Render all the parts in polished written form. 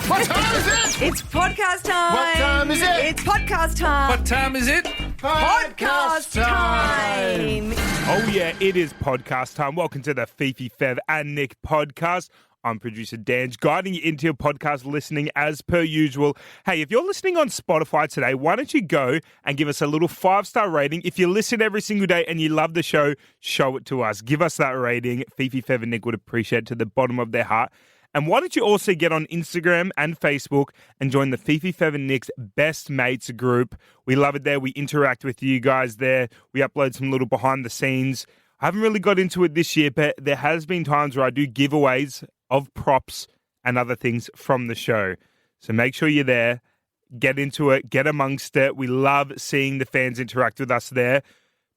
What time is it? It's podcast time. What time is it? It's podcast time. What time is it? Podcast time. Oh yeah, it is podcast time. Welcome to the Fifi, Fev and Nick podcast. I'm producer Dange, guiding you into your podcast listening as per usual. Hey, if you're listening on Spotify today, why don't you go and give us a little 5-star rating? If you listen every single day and you love the show, show it to us. Give us that rating. Fifi, Fev and Nick would appreciate it to the bottom of their heart. And why don't you also get on Instagram and Facebook and join the Fifi, Fev and Nick's Best Mates group. We love it there. We interact with you guys there. We upload some little behind the scenes. I haven't really got into it this year, but there has been times where I do giveaways of props and other things from the show. So make sure you're there. Get into it. Get amongst it. We love seeing the fans interact with us there.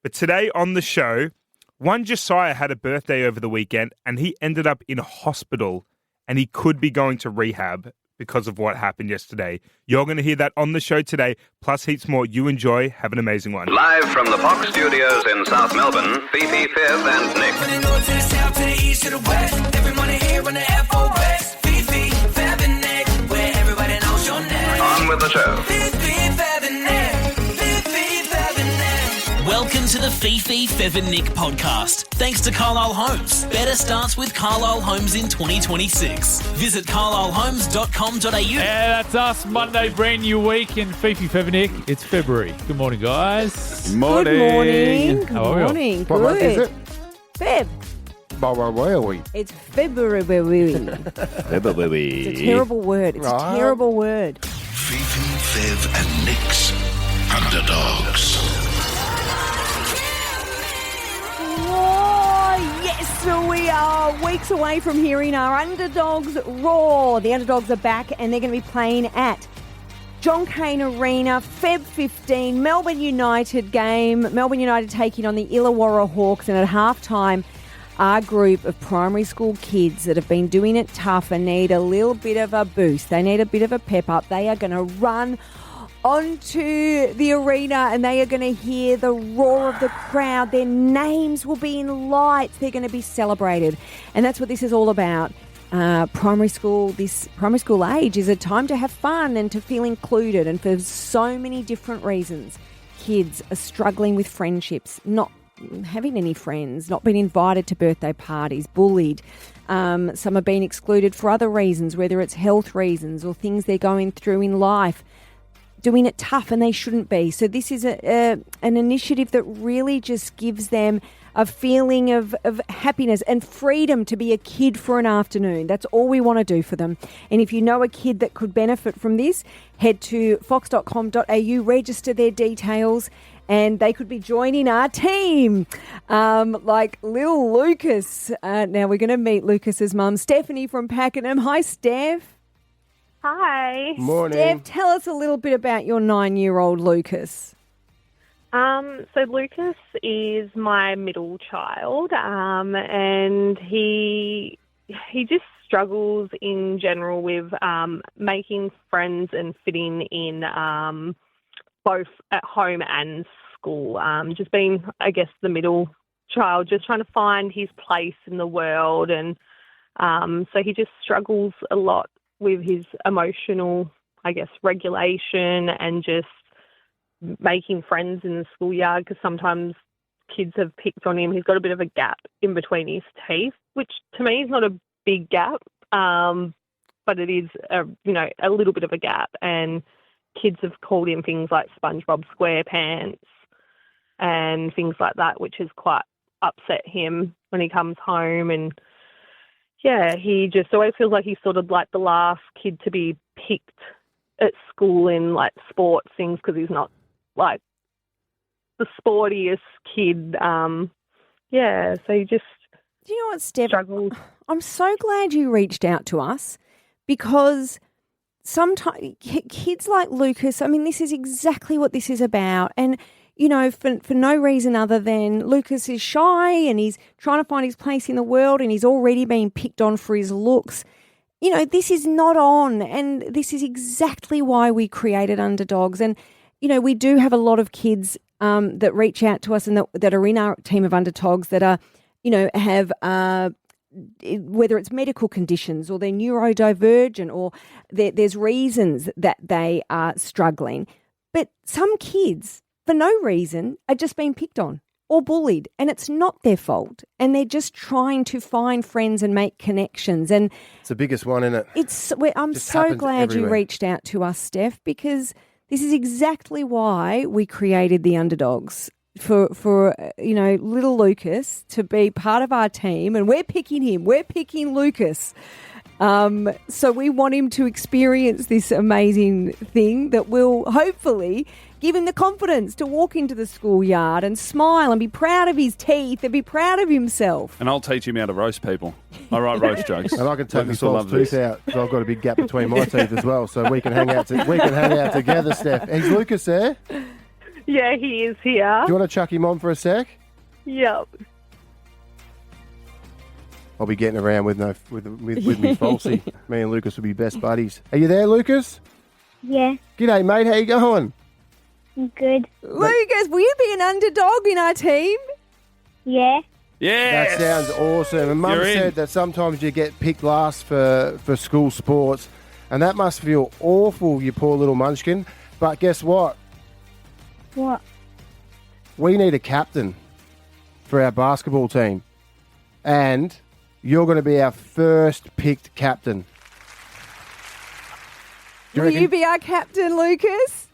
But today on the show, one Josiah had a birthday over the weekend and he ended up in hospital and he could be going to rehab because of what happened yesterday. You're going to hear that on the show today, plus heaps more. You enjoy. Have an amazing one. Live from the Fox Studios in South Melbourne, Fifi, Fev and Nick. From the north to the south to the east to the west, every morning here on the FOS. Fifi, Fev and Nick, where everybody knows your name. On with the show. Fifi, Fev and Nick. Fifi, Fev and Nick. Welcome to the Fifi, Fev and Nick podcast. Thanks to Carlisle Homes. Better starts with Carlisle Homes in 2026. Visit carlislehomes.com.au. Yeah, that's us. Monday, brand new week in Fifi, Fev and Nick. It's February. Good morning, guys. Morning. Good morning. Good How are we all? morning. What month is Good. it? Feb. Where are we? It's February. It's a terrible word. It's a Right. terrible word. Fifi, Fev and Nick's Underdogs. Oh, yes, we are weeks away from hearing our Underdogs roar. The Underdogs are back and they're going to be playing at John Cain Arena, Feb 15, Melbourne United game. Melbourne United taking on the Illawarra Hawks, and at halftime, our group of primary school kids that have been doing it tough and need a little bit of a boost. They need a bit of a pep up. They are going to run onto the arena and they are going to hear the roar of the crowd. Their names will be in lights. They're going to be celebrated. And that's what this is all about. Primary school, this primary school age is a time to have fun and to feel included. And for so many different reasons, kids are struggling with friendships, not having any friends, not being invited to birthday parties, bullied. Some are being excluded for other reasons, whether it's health reasons or things they're going through in life, doing it tough and they shouldn't be. So this is an initiative that really just gives them a feeling of happiness and freedom to be a kid for an afternoon. That's all we want to do for them. And if you know a kid that could benefit from this, head to fox.com.au, register their details, and they could be joining our team, like Lil Lucas. Now we're going to meet Lucas's mum, Stephanie from Pakenham. Hi, Steph. Hi. Morning. Steph, tell us a little bit about your 9-year-old Lucas. So Lucas is my middle child, and he just struggles in general with making friends and fitting in, both at home and school. Just being, I guess, the middle child, just trying to find his place in the world, and so he just struggles a lot with his emotional, I guess, regulation and just making friends in the schoolyard, because sometimes kids have picked on him. He's got a bit of a gap in between his teeth, which to me is not a big gap, but it is a little bit of a gap. And kids have called him things like SpongeBob SquarePants and things like that, which has quite upset him when he comes home. And yeah, he just always feels like he's sort of like the last kid to be picked at school in like sports things, because he's not like the sportiest kid. So he just Do you know what, Steph? struggles. I'm so glad you reached out to us, because sometimes kids like Lucas, I mean, this is exactly what this is about. And, you know, for no reason other than Lucas is shy and he's trying to find his place in the world and he's already being picked on for his looks. You know, this is not on, and this is exactly why we created Underdogs. And, you know, we do have a lot of kids that reach out to us and that are in our team of Underdogs that are, you know, have whether it's medical conditions or they're neurodivergent or there's reasons that they are struggling. But some kids, for no reason, are just being picked on or bullied, and it's not their fault. And they're just trying to find friends and make connections. And It's the biggest one, isn't it? I'm Just so happens glad you everywhere. reached out to us, Steph, because this is exactly why we created the Underdogs. For little Lucas to be part of our team, and we're picking him. We're picking Lucas. So we want him to experience this amazing thing that will hopefully give him the confidence to walk into the schoolyard and smile and be proud of his teeth and be proud of himself. And I'll teach him how to roast people. I write roast jokes. And I can take my Lucas will false love tooth this. out because I've got a big gap between my teeth as well, so we can hang out. We can hang out together, Steph. Is Lucas there? Do Yeah, he is here. you want to chuck him on for a sec? Yep. I'll be getting around with me falsy. Me and Lucas will be best buddies. Are you there, Lucas? Yeah, G'day, mate. How you going? good. Lucas, will you be an underdog in our team? Yeah, Yes! That sounds awesome. And Mum You're in. said that sometimes you get picked last for school sports, and that must feel awful, you poor little munchkin. But guess what? what? We need a captain for our basketball team, and you're going to be our first picked captain. Do Will reckon? you be our captain, Lucas?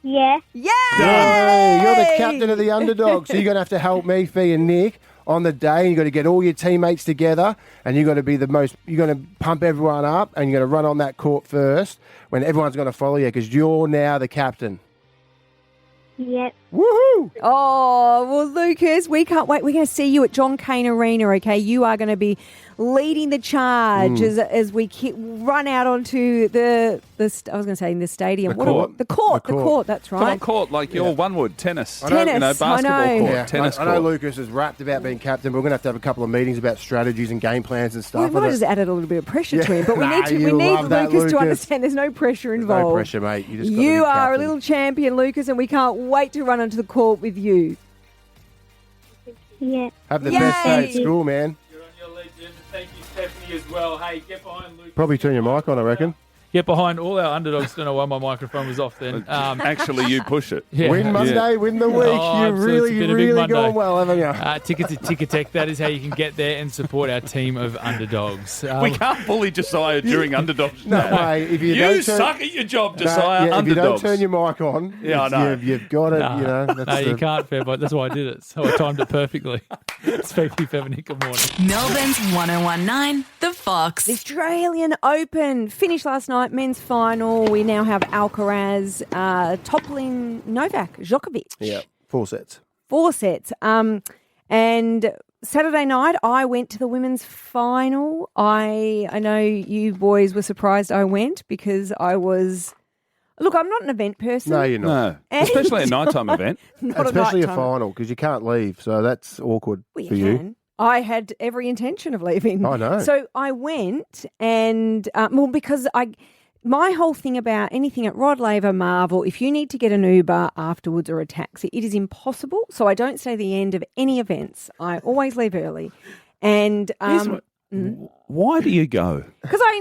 Yeah, Yay! Hey, you're the captain of the Underdogs, so you're going to have to help me, Fee and Nick, on the day. You've got to get all your teammates together, and you're going to be you're going to pump everyone up, and you're going to run on that court first when everyone's going to follow you because you're now the captain. yeah. Woohoo! Oh, well, Lucas, we can't wait. We're going to see you at John Cain Arena, okay? You are going to be leading the charge as we run out onto the I was going to say in the stadium. The court. The court, that's Come on, right. court, like your one-wood tennis. Tennis, You know, basketball I know. court, Yeah, tennis I know court. Lucas is wrapped about being captain, but we're going to have a couple of meetings about strategies and game plans and We stuff. might have just added a little bit of pressure to him, but we Nah, need you love that, Lucas to Lucas. understand there's no pressure There's involved. no pressure, mate. You just got to You be are a captain. little champion, Lucas, and we can't wait to run onto the court with you. Yeah. Have the Yay! best day at school, man. You're on your legend. Thank you, Stephanie, as well. Hey, get behind Lucas. Probably turn your mic on, I reckon. Get behind all our Underdogs. Don't know why my microphone was off then. Actually, you push it. Yeah. Win Monday, win the week. Oh, You've absolutely. It's been a big really Monday. gone well, haven't you? Tickets at Ticketek. That is how you can get there and support our team of Underdogs. We can't bully Josiah during Underdogs. No way. If you don't turn- suck at your job, No, Josiah. yeah, if you don't Underdogs. turn your mic on, Yeah, I know. You've got it. Nah. You know, that's No, you the- can't, fair but that's why I did it. So I timed it perfectly. It's Fifi, Fev, Nick. Good morning. Melbourne's 1019, The Fox. The Australian Open finished last night, men's final. We now have Alcaraz toppling Novak Djokovic. Yeah, 4 sets. 4 sets. And Saturday night, I went to the women's final. I know you boys were surprised I went because I was... Look, I'm not an event person. No, you're not. No, especially a nighttime event. Not Especially a nighttime. final because you can't leave, so that's awkward Well, for you you. can. I had every intention of leaving. I know. So I went and, because my whole thing about anything at Rod Laver, Marvel, if you need to get an Uber afterwards or a taxi, it is impossible. So I don't stay the end of any events. I always leave early. And Here's what- Why do you go? because I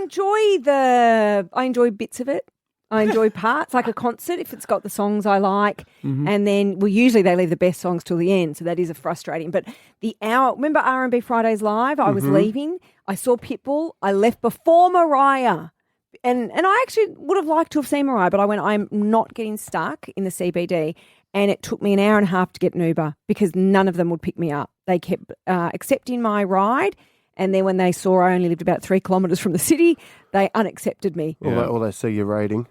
enjoy bits of it. I enjoy parts, like a concert, if it's got the songs I like. Mm-hmm. And then, usually they leave the best songs till the end, so that is frustrating. But the hour, remember R&B Fridays Live? I was Mm-hmm. leaving. I saw Pitbull. I left before Mariah. And I actually would have liked to have seen Mariah, but I went, I'm not getting stuck in the CBD. And it took me an hour and a half to get an Uber because none of them would pick me up. They kept accepting my ride. And then when they saw I only lived about 3 kilometres from the city, they unaccepted me. Or they see your rating.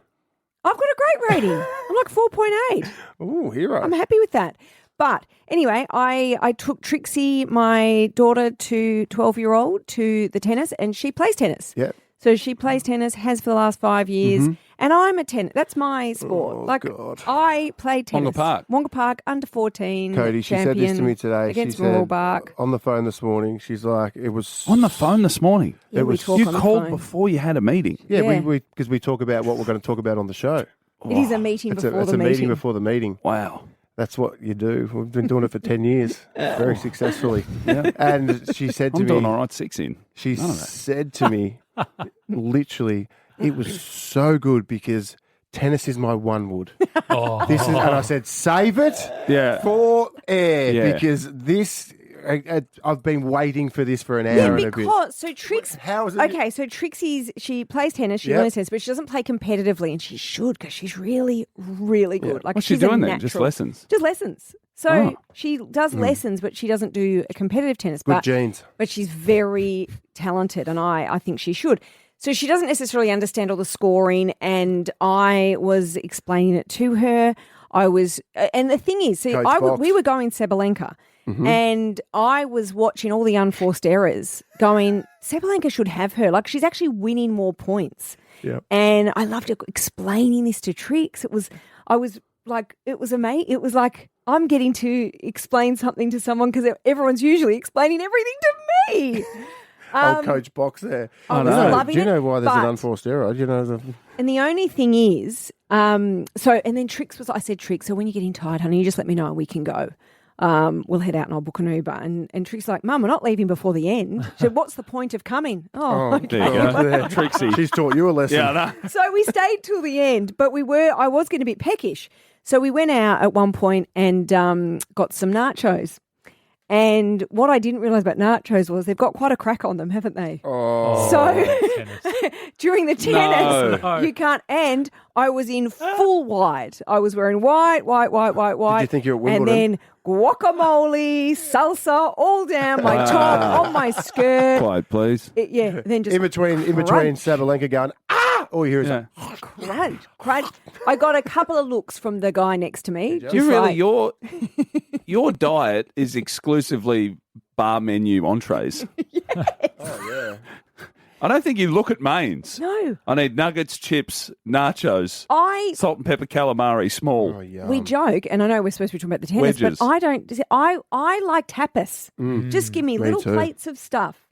I've got a great rating. I'm like 4.8. Ooh, hero. I'm happy with that. But anyway, I took Trixie, my daughter, 12-year-old, to the tennis, and she plays tennis. Yeah. So she plays tennis, has for the last 5 years, and I'm a tennis. That's my sport. Oh, like God. I play tennis. Wonga Park, under 14. Cody, she said this to me today. against She said Moorbark. on the phone this morning, she's like, it was... On the phone this morning. Yeah, we talk You on the called phone. before you had a meeting. Yeah, Yeah. because we talk about what we're going to talk about on the show. It is a meeting It's before a the meeting before the meeting. Wow. That's what you do. We've been doing it for 10 years, very successfully. Yeah. And she said to I'm me, doing all right 6 in. she said to me, literally, it was so good because tennis is my one wood. And I said, save it for air because this. I've been waiting for this for an hour and a bit. So Trix, how is it? Okay, so Trixie's, she plays tennis, she learns tennis, but she doesn't play competitively, and she should because she's really, really good. Like, What's she she's a doing then? natural. Just lessons? Just lessons. So she does lessons, but she doesn't do a competitive tennis. Good genes. But she's very talented, and I think she should. So she doesn't necessarily understand all the scoring, and I was explaining it to her. And the thing is, we were going Sabalenka. Mm-hmm. And I was watching all the unforced errors going, Sabalenka should have her. Like, she's actually winning more points. Yep. And I loved explaining this to Trix. It was amazing. It was like I'm getting to explain something to someone because everyone's usually explaining everything to me. Old Coach Box there. I was loving Do you know it, why there's but- an unforced error? Do you know And the only thing is, and then Trix I said, Trix, so when you're getting tired, honey, you just let me know and we can go. We'll head out and I'll book an Uber. And Trix's like, Mum, we're not leaving before the end. She said, what's the point of coming? Okay. There you go. Trixie. She's taught you a lesson. Yeah, I know. So we stayed till the end, but I was getting a bit peckish. So we went out at one point and got some nachos. And what I didn't realise about nachos was they've got quite a crack on them, haven't they? Oh. So during the tennis, No. you can't. And I was in full white. I was wearing white. Did you think you were at and Wimbledon? then guacamole, salsa, all down my top, on my skirt. Quiet, please. Then just in between Sabalenka going, all you hear is crunch. I got a couple of looks from the guy next to me. Do you really, your diet is exclusively bar menu entrees. oh, yeah. I don't think you look at mains. No. I need nuggets, chips, nachos, salt and pepper calamari, small. Oh, we joke, and I know we're supposed to be talking about the tennis, Wedges. but I don't. I like tapas. Just give me little too. plates of stuff.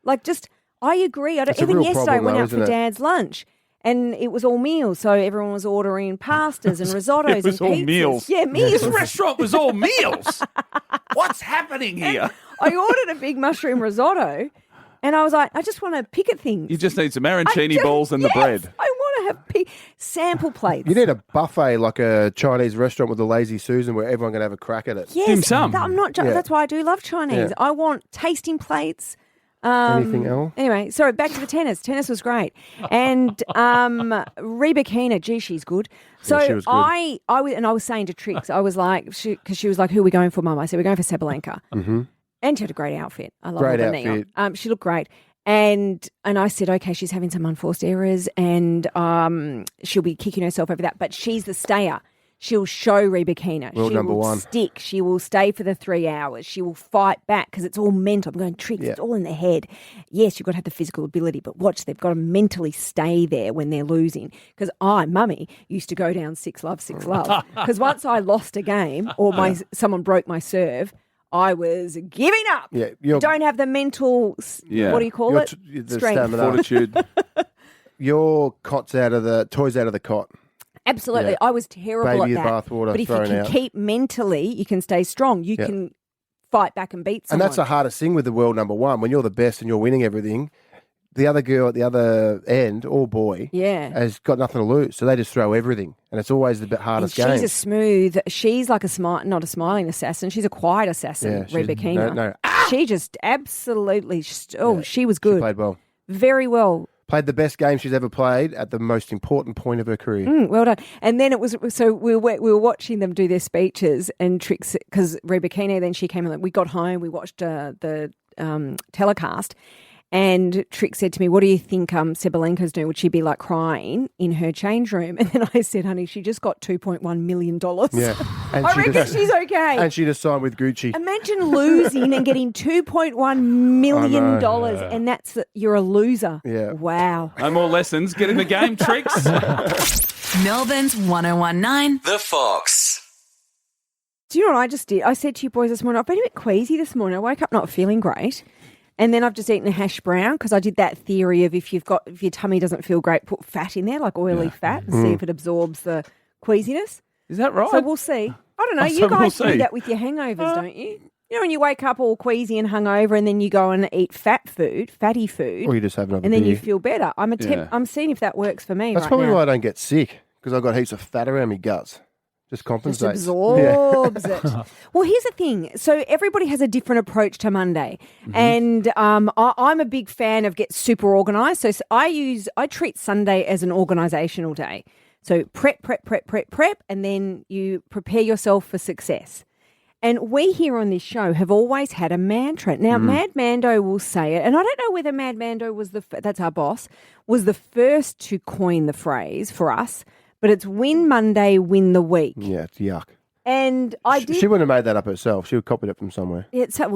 I agree. It's a Even real yesterday, I problem, went though, out for isn't it? Dad's lunch. And it was all meals, so everyone was ordering pastas and risottos It was and all pizzas. meals. Yeah, meals. This restaurant was all meals. What's happening here? I ordered a big mushroom risotto, and I was like, I just want to pick at things. You just need some arancini balls and the bread. I want to have sample plates. You need a buffet like a Chinese restaurant with a Lazy Susan where everyone can have a crack at it. Yes, Dim sum. I'm not. Yeah. That's why I do love Chinese. Yeah. I want tasting plates. Anything else? Anyway, sorry, back to the tennis. Tennis was great. And Reba Keena, gee, she's good. So she was good. I was saying to Trix, I was like, because she was like, who are we going for, Mum? I said, we're going for Sabalenka. Mm-hmm. And she had a great outfit. I love Great her outfit. neon. She looked great. And I said, okay, she's having some unforced errors and she'll be kicking herself over that. But she's the stayer. She'll show Reba Keena. World She number will one. stick. She will stay for the 3 hours. She will fight back because it's all mental. I'm going, Trix, it's all in the head. Yes, you've got to have the physical ability, but watch, they've got to mentally stay there when they're losing. Because Mummy, used to go down 6-love. Because once I lost a game or someone broke my serve, I was giving up. Yeah, You don't have the mental, what do you call it? The Strength. stamina. Fortitude. Your toys out of the cot. Absolutely. Yeah. I was terrible Baby at that. bathwater But if you thrown can out. keep mentally, you can stay strong. You can fight back and beat And someone. that's the hardest thing with the world number one. When you're the best and you're winning everything, the other girl at the other end, or boy, has got nothing to lose. So they just throw everything. And it's always the hardest game. She's like not a smiling assassin. She's a quiet assassin, Reba Keena. No. She just absolutely, she was good. She played well. Very well. Played the best game she's ever played at the most important point of her career. Well done. And then it was, so we were watching them do their speeches and Trix, because Reba Keena, then she came and we got home, we watched the telecast. And Trix said to me, what do you think Sabalenka's doing? Would she be like crying in her change room? And then I said, honey, she just got $2.1 million. Yeah. And I reckon she's okay. And she just signed with Gucci. Imagine losing and getting $2.1 million and that's you're a loser. Yeah. Wow. No more lessons. Get in the game, Trix. Melbourne's 1019. The Fox. Do you know what I just did? I said to you boys this morning, I've been a bit queasy this morning. I woke up not feeling great. And then I've just eaten a hash brown because I did that theory of if your tummy doesn't feel great, put fat in there, like oily fat, and see if it absorbs the queasiness. Is that right? So we'll see. I don't know. Oh, so You guys we'll do see. that with your hangovers, don't you? You know, when you wake up all queasy and hungover, and then you go and eat fatty food, Or you just have another and then beer. you feel better. Yeah. I'm seeing if that works for me. That's right probably now. why I don't get sick, because I've got heaps of fat around my guts. Just Just compensates. absorbs it. Well, here's the thing. So everybody has a different approach to Monday, and I'm a big fan of get super organised. So I treat Sunday as an organisational day. So prep, and then you prepare yourself for success. And we here on this show have always had a mantra. Now, Mad Mando will say it, and I don't know whether Mad Mando was that's our boss, was the first to coin the phrase for us, but it's win Monday, win the week. Yeah, it's yuck. And I did. She wouldn't have made that up herself. She would have copied it from somewhere. It's like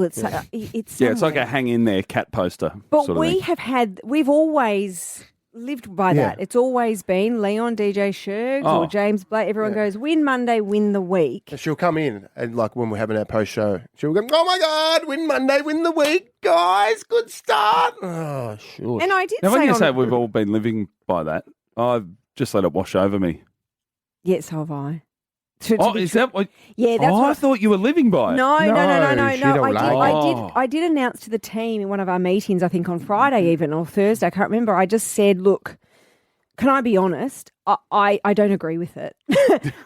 It's like a hang in there cat poster. But sort of we thing. we've always lived by that. It's always been Leon, DJ Shergs or James Blake. Everyone goes, win Monday, win the week. And she'll come in and like when we're having our post show, she'll go, "Oh my God, win Monday, win the week, guys, good start." Oh, sure. And I did Now, when say you on- say we've all been living by that, I've just let it wash over me. Yes, so have I. Is that what? Yeah, that's I what thought you were living by it. No. she don't relate. I did announce to the team in one of our meetings, I think on Friday even, or Thursday, I can't remember. I just said, look, can I be honest? I don't agree with it.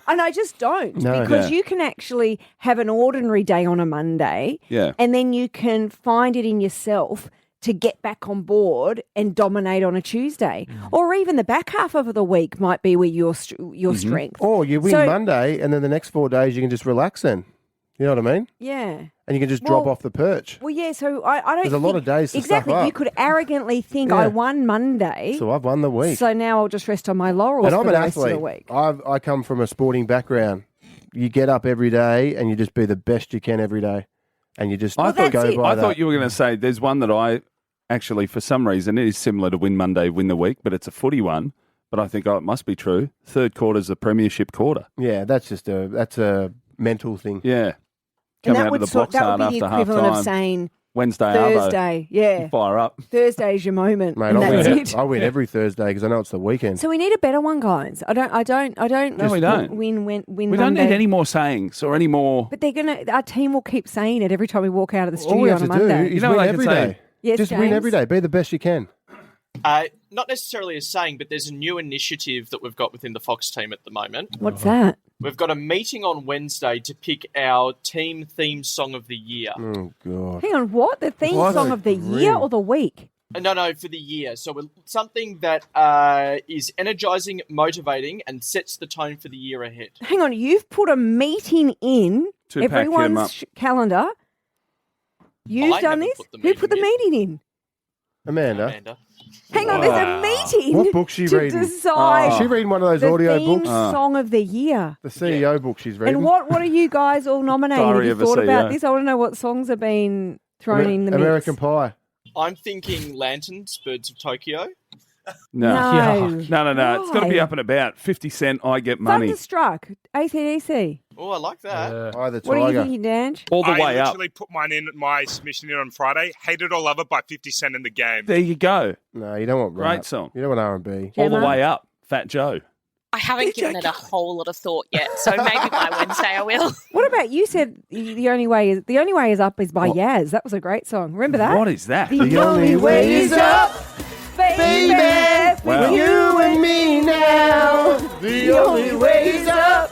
And I just don't. No. Because Yeah. you can actually have an ordinary day on a Monday Yeah. and then you can find it in yourself to get back on board and dominate on a Tuesday. Or even the back half of the week might be where your strength. Or you win So- Monday, and then the next 4 days you can just relax then. You know what I mean? Yeah. And you can just drop Well, off the perch. Well, yeah, so I don't There's a lot think- of days to Exactly. stuff up. You could arrogantly think Yeah. I won Monday. So I've won the week. So now I'll just rest on my laurels And for I'm the an rest athlete. of the week. I come from a sporting background. You get up every day and you just be the best you can every day. And you just I thought go by I that. thought you were going to say there's one that I actually, for some reason, it is similar to win Monday, win the week, but it's a footy one. But I think it must be true. Third quarter's the premiership quarter. Yeah, that's a mental thing. Yeah. And Coming that out would, of the box that would hard be the after half equivalent time. of saying Wednesday, Thursday. Yeah. fire up. Thursday's your moment. Mate, and that's it. I win every Thursday because I know it's the weekend. So we need a better one, guys. I don't No, we don't. win We don't Monday. need any more sayings or any more. But our team will keep saying it every time we walk out of the All we studio have on to a Monday. do is know win what I every can say? day. Yes, just win James? every day. Be the best you can. Not necessarily a saying, but there's a new initiative that we've got within the Fox team at the moment. What's that? We've got a meeting on Wednesday to pick our team theme song of the year. Oh, God. Hang on, what? The theme What song a of the year grim. or the week? No, for the year. So something that is energizing, motivating, and sets the tone for the year ahead. Hang on, you've put a meeting in To pack him up. everyone's calendar. You've I done haven't this? put the Who put the meeting meeting in? Amanda. Hang on, there's a meeting What book's she to reading? decide Is she reading one of those the audio theme books? song of the year. The CEO book she's reading. And what are you guys all nominating? Diary Have of you a thought about CEO. this? I want to know what songs have been thrown in the mix. American Pie. I'm thinking Lanterns, Birds of Tokyo. No. No. No. It's got to be Why? up and about. 50 Cent, I get money. Thunderstruck, AC/DC. Oh, I like that. Eye the What are you Tiger. thinking, Dange? All the I way up. literally put my submission in on Friday. Hate It or Love It by 50 Cent in the game. There you go. No, you don't want rap. Great song. You don't want R&B. All the Gemma? way up. Fat Joe. I haven't given it a whole lot of thought yet, so maybe by Wednesday I will. What about you? Said the only way is up is by Yaz. That was a great song. Remember that? What is that? The only way is up, baby. Wow. With you and me now. The only way is up.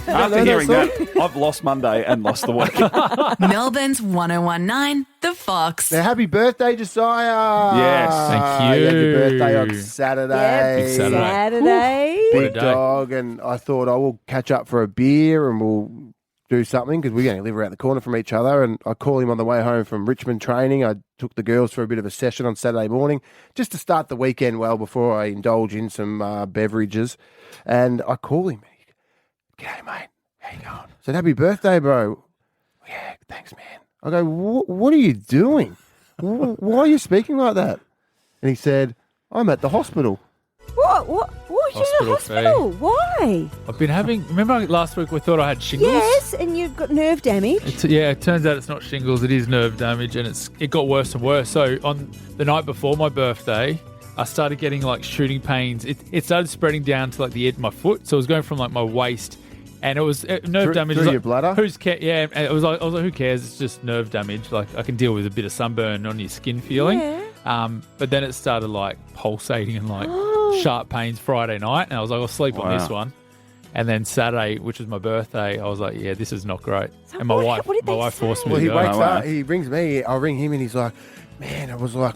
After hearing that, I've lost Monday and lost the week. Melbourne's 1019, The Fox. Now, happy birthday, Josiah. Yes. Thank You had your you. birthday on Saturday. Big Saturday. Saturday. What a Big day. dog. And I thought I will catch up for a beer and we'll do something because we only live around the corner from each other. And I call him on the way home from Richmond training. I took the girls for a bit of a session on Saturday morning just to start the weekend well before I indulge in some beverages. And I call him. G'day, mate. How you going? I said, happy birthday, bro. Yeah, thanks, man. I go, what are you doing? Why are you speaking like that? And he said, I'm at the hospital. What? You're in the Hospital hospital? Why? I've been having. Remember last week we thought I had shingles? Yes, and you've got nerve damage. It turns out it's not shingles, it is nerve damage, and it got worse and worse. So on the night before my birthday, I started getting like shooting pains. It started spreading down to like the edge of my foot. So it was going from like my waist And it was nerve damage. Through Like, your bladder? Yeah, and I was like, who cares? It's just nerve damage. Like, I can deal with a bit of sunburn on your skin feeling. Yeah. But then it started like pulsating and like sharp pains Friday night, and I was like, I'll sleep on this one. And then Saturday, which was my birthday, I was like, yeah, this is not great. So and my what did they wife forced me Well, to he go. wakes up, he rings me, I ring him, and he's like, man, it was like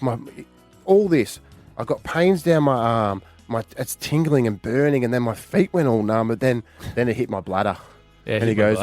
all this. I got pains down my arm, it's tingling and burning, and then my feet went all numb, but then it hit my bladder. Yeah, and he goes,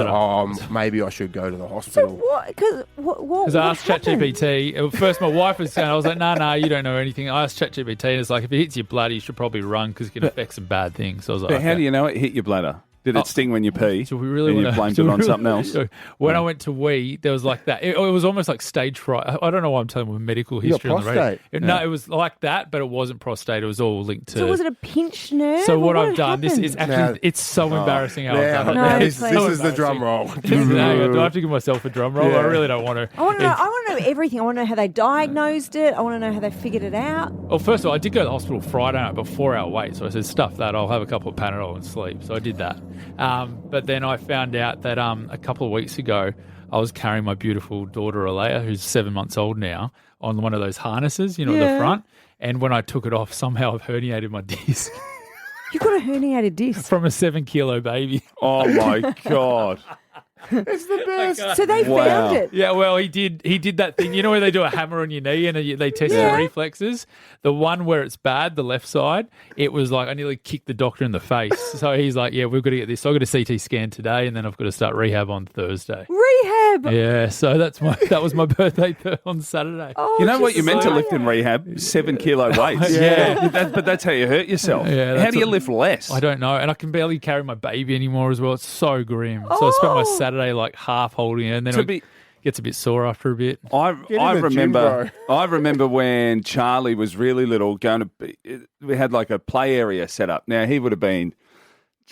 maybe I should go to the So hospital. what? Because I asked ChatGPT. First, my wife was saying, I was like, no, you don't know anything. I asked ChatGPT, and it's like, if it hits your bladder, you should probably run because it can affect some bad things. So I was like, But how do you know it hit your bladder? Did it sting when you pee? So we really and you blamed it on something else? When I went to wee, there was like that. It was almost like stage fright. I don't know why I'm telling you medical You got history on the radio. prostate? No, it was like that, but it wasn't prostate. It was all linked to. So was it a pinched nerve? So what or I've done, this is actually, it's so embarrassing how I've done it. This is the drum roll. Do I have to give myself a drum roll? I really don't want to. I want to know everything. I want to know how they diagnosed it. I want to know how they figured it out. Well, first of all, I did go to the hospital Friday night, but 4-hour wait. So I said, stuff that. I'll have a couple of Panadol and sleep. So I did that. But then I found out that a couple of weeks ago, I was carrying my beautiful daughter, Alea, who's 7 months old now, on one of those harnesses, at the front. And when I took it off, somehow I've herniated my disc. You got a herniated disc? From a 7-kilo baby. Oh, my God. It's the best. So they found it. Yeah, well, he did that thing. You know where they do a hammer on your knee and they test your reflexes? The one where it's bad, the left side, it was like I nearly kicked the doctor in the face. So he's like, yeah, we've got to get this. So I got a CT scan today and then I've got to start rehab on Thursday. Rehab? Yeah, so that was my birthday on Saturday. Oh, You know what you're meant to lift in rehab? 7 kilo weights. Yeah. But that's how you hurt yourself. Yeah, how do you lift less? I don't know. And I can barely carry my baby anymore as well. It's so grim. So I spent my Saturday like half holding it and then it gets a bit sore after a bit. I remember when Charlie was really little we had like a play area set up. Now he would have been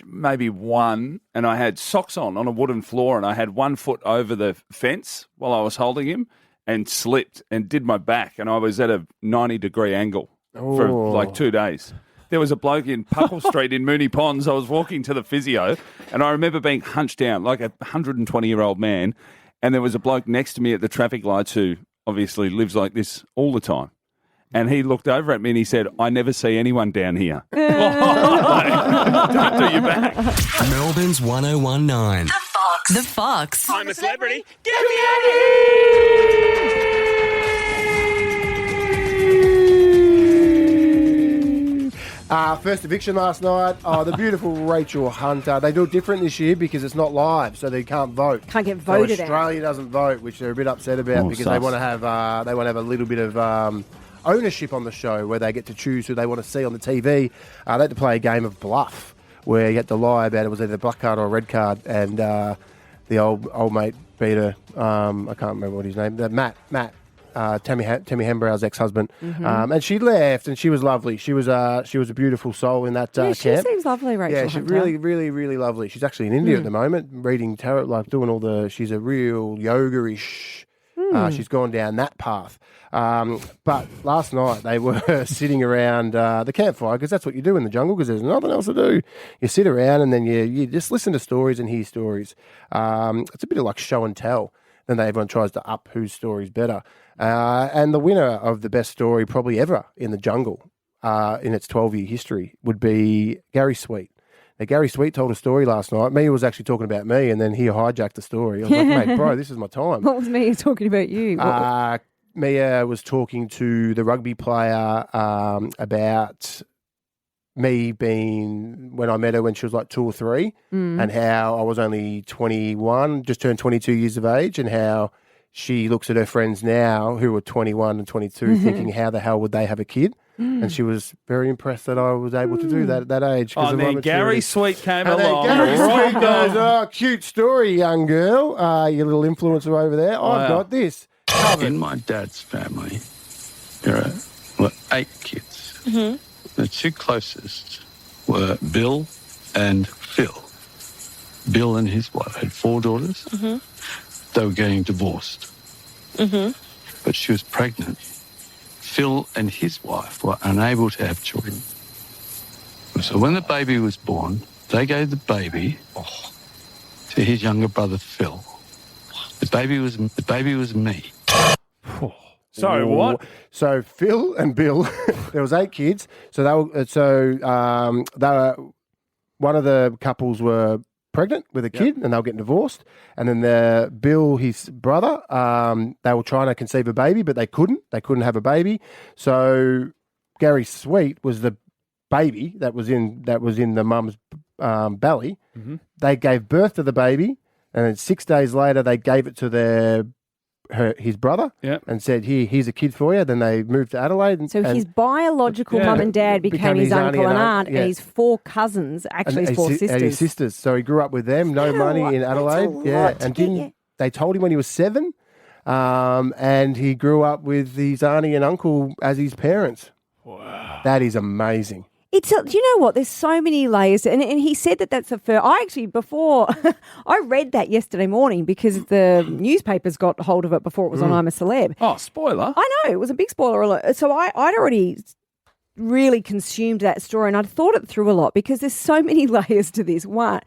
maybe 1 and I had socks on a wooden floor and I had 1 foot over the fence while I was holding him and slipped and did my back and I was at a 90-degree angle for like 2 days. There was a bloke in Puckle Street in Moonee Ponds. I was walking to the physio and I remember being hunched down like a 120-year-old man and there was a bloke next to me at the traffic lights who obviously lives like this all the time. And he looked over at me and he said, I never see anyone down here. Don't do your back. Melbourne's 1019. The Fox. The Fox. I'm a celebrity. Get me out of here! First eviction last night. Oh, the beautiful Rachel Hunter. They do it different this year because it's not live, so they can't vote. Can't get voted so Australia doesn't vote, which they're a bit upset about because they want to have a little bit of ownership on the show where they get to choose who they want to see on the TV. They had to play a game of bluff where you had to lie about it was either a black card or a red card, and the old mate beat her. I can't remember what his name. Matt. Tammy Hembrow's ex-husband, and she left, and she was lovely. She was a beautiful soul in that camp. She seems lovely, Rachel. Yeah, she's Hunter. really, really, really lovely. She's actually in India at the moment, reading tarot, like doing all the. She's a real yoga-ish. She's gone down that path. But last night they were sitting around the campfire because that's what you do in the jungle because there's nothing else to do. You sit around and then you just listen to stories and hear stories. It's a bit of like show and tell. Then everyone tries to up whose story's better. And the winner of the best story probably ever in the jungle in its 12-year history would be Gary Sweet. Now, Gary Sweet told a story last night. Mia was actually talking about me, and then he hijacked the story. I was like, mate, bro, this is my time. What was Mia talking about you? Mia was talking to the rugby player about me being, when I met her when she was like 2 or 3, and how I was only 21, just turned 22 years of age, and how she looks at her friends now who are 21 and 22 thinking, how the hell would they have a kid? And she was very impressed that I was able to do that at that age. Oh, and then Gary Sweet came along. Gary Sweet goes, oh, cute story, young girl. Your little influencer over there. I've got this. In my dad's family, there were 8 kids. The 2 closest were Bill and Phil. Bill and his wife had 4 daughters. They were getting divorced. But she was pregnant. Phil and his wife were unable to have children. So when the baby was born, they gave the baby to his younger brother Phil. The baby was me. Sorry, what? So Phil and Bill, there was 8 kids. So they were one of the couples were pregnant with a kid, and they were getting divorced. And then Bill, his brother, they were trying to conceive a baby, but they couldn't. They couldn't have a baby. So Gary Sweet was the baby that was in the mum's belly. Mm-hmm. They gave birth to the baby, and then 6 days later they gave it to his brother and said, here's a kid for you. Then they moved to Adelaide. So his biological mum and dad became his uncle and aunt, and his 4 cousins, actually his 4 sisters. And his sisters. So he grew up with them, no money in Adelaide. They told him when he was 7, and he grew up with his auntie and uncle as his parents. Wow. That is amazing. Do you know what? There's so many layers. And he said that's the first. I actually, before, I read that yesterday morning because the newspapers got hold of it before it was on I'm a Celeb. Oh, spoiler. I know. It was a big spoiler alert. So I'd already really consumed that story, and I'd thought it through a lot because there's so many layers to this. One,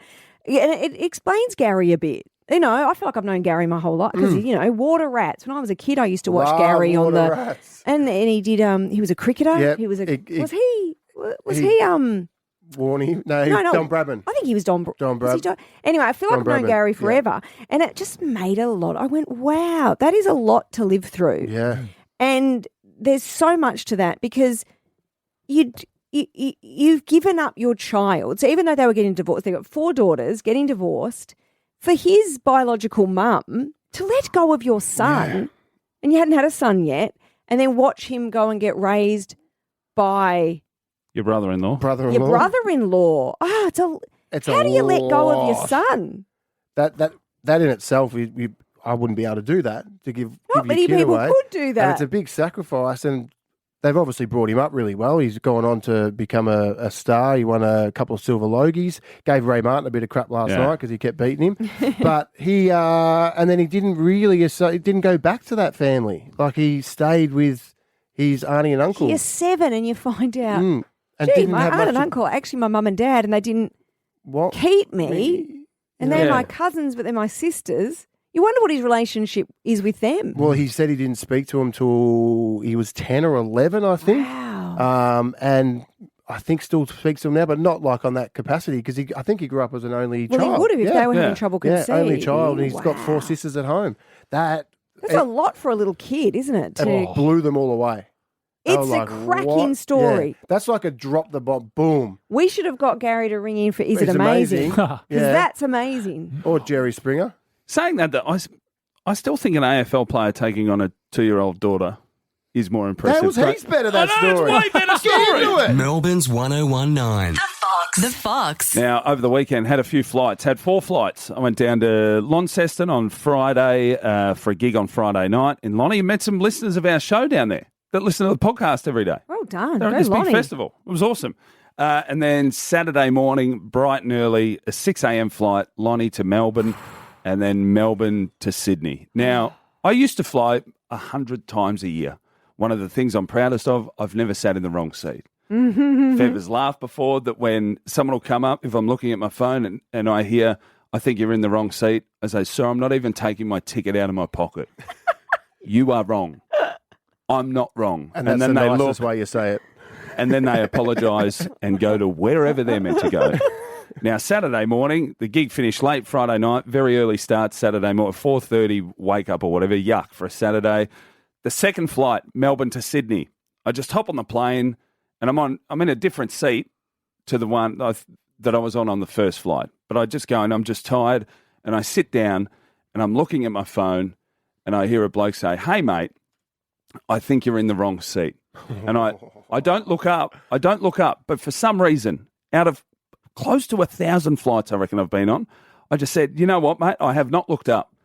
and it explains Gary a bit. You know, I feel like I've known Gary my whole life because, water rats. When I was a kid, I used to watch Gary on the... Rats. And he did, he was a cricketer. Yep. He was a... Warney? No, Don Bradman. I think he was Don Bradman. Anyway, I feel like I've known Gary forever. And it just made a lot. I went, wow, that is a lot to live through. Yeah. And there's so much to that because you've given up your child. So even though they were getting divorced, they got 4 daughters getting divorced, for his biological mum to let go of your son, and you hadn't had a son yet, and then watch him go and get raised by... Your brother-in-law. Your brother-in-law. How do you let go of your son? That in itself, I wouldn't be able to do that, to give Not your many kid people away. could do that. And it's a big sacrifice, and they've obviously brought him up really well. He's gone on to become a star. He won a couple of silver Logies. Gave Ray Martin a bit of crap last night because he kept beating him. But and then he didn't go back to that family. Like, he stayed with his auntie and uncle. You're 7 and you find out... And gee, my aunt and uncle are actually my mum and dad, and they didn't keep me. And they're my cousins, but they're my sisters. You wonder what his relationship is with them. Well, he said he didn't speak to him till he was 10 or 11, I think. Wow. And I think still speaks to him now, but not like on that capacity, because I think he grew up as an only child. Well, he would have if they were having trouble conceiving. Yeah, only child, and he's got 4 sisters at home. That's a lot for a little kid, isn't it? It blew them all away. It's a cracking story. Yeah. That's like a drop the bomb, boom. We should have got Gary to ring in for Is It Amazing? Because that's amazing. Or Jerry Springer. Saying that, I still think an AFL player taking on a 2-year-old daughter is more impressive. That was heaps better, that story. It's way better story. Melbourne's 1019. The Fox. Now, over the weekend, had a few flights. Had 4 flights. I went down to Launceston on Friday for a gig on Friday night in Lonnie. Met some listeners of our show down there that listen to the podcast every day. Well done. They're at this big festival. It was awesome. And then Saturday morning, bright and early, a 6 a.m. flight, Lonnie to Melbourne, and then Melbourne to Sydney. Now, I used to fly 100 times a year. One of the things I'm proudest of, I've never sat in the wrong seat. Fev has laughed before that when someone will come up, if I'm looking at my phone and I hear, I think you're in the wrong seat, I say, sir, I'm not even taking my ticket out of my pocket. You are wrong. I'm not wrong. And that's then the they nicest look, way you say it. and then they apologise and go to wherever they're meant to go. Now, Saturday morning, the gig finished late Friday night, very early start Saturday morning, 4:30 wake up or whatever, yuck for a Saturday. The second flight, Melbourne to Sydney. I just hop on the plane and I'm in a different seat to the one that I was on the first flight. But I just go and I'm just tired and I sit down and I'm looking at my phone and I hear a bloke say, hey, mate, I think you're in the wrong seat. And I don't look up. But for some reason, out of close to 1,000 flights I reckon I've been on, I just said, you know what, mate, I have not looked up.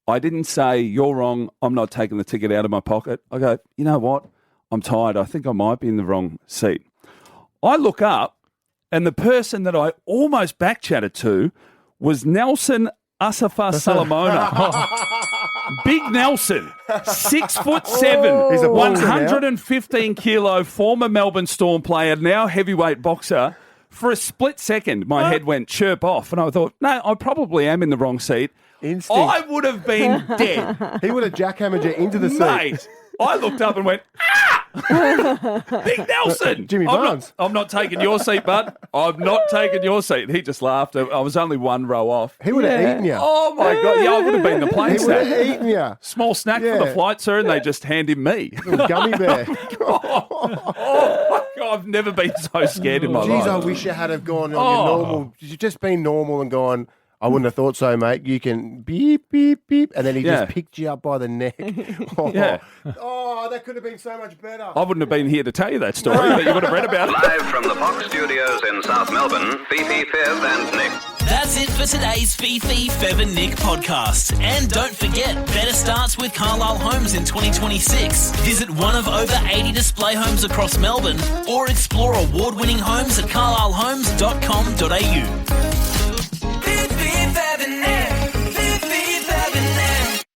I didn't say, you're wrong, I'm not taking the ticket out of my pocket. I go, you know what, I'm tired. I think I might be in the wrong seat. I look up, and the person that I almost back-chatted to was Nelson Asafa Salamona. Big Nelson, 6'7", He's a boxer 115 kilo, former Melbourne Storm player, now heavyweight boxer, For a split second, my head went chirp off, and I thought, no, I probably am in the wrong seat. Instinct. I would have been dead. He would have jackhammered you into the seat. Mate, I looked up and went, ah! Big Nelson! Jimmy Barnes. I'm not taking your seat, bud. I'm not taking your seat. He just laughed. I was only one row off. He would have eaten you. Oh, my God. Yeah, I would have been the plane He would snack. have eaten you. Small snack for the flight, sir, and they just hand him me. Little gummy bear. Oh, my God. I've never been so scared in my life. Jeez, I wish you had have gone on your normal. You've just been normal and gone, I wouldn't have thought so, mate. You can beep, beep, beep. And then he just picked you up by the neck. Oh, that could have been so much better. I wouldn't have been here to tell you that story, but you would have read about it. Live from the Fox Studios in South Melbourne, Fifi, Fev and Nick. That's it for today's Fifi, Fev and Nick podcast. And don't forget, better starts with Carlisle Homes in 2026. Visit one of over 80 display homes across Melbourne or explore award-winning homes at carlislehomes.com.au.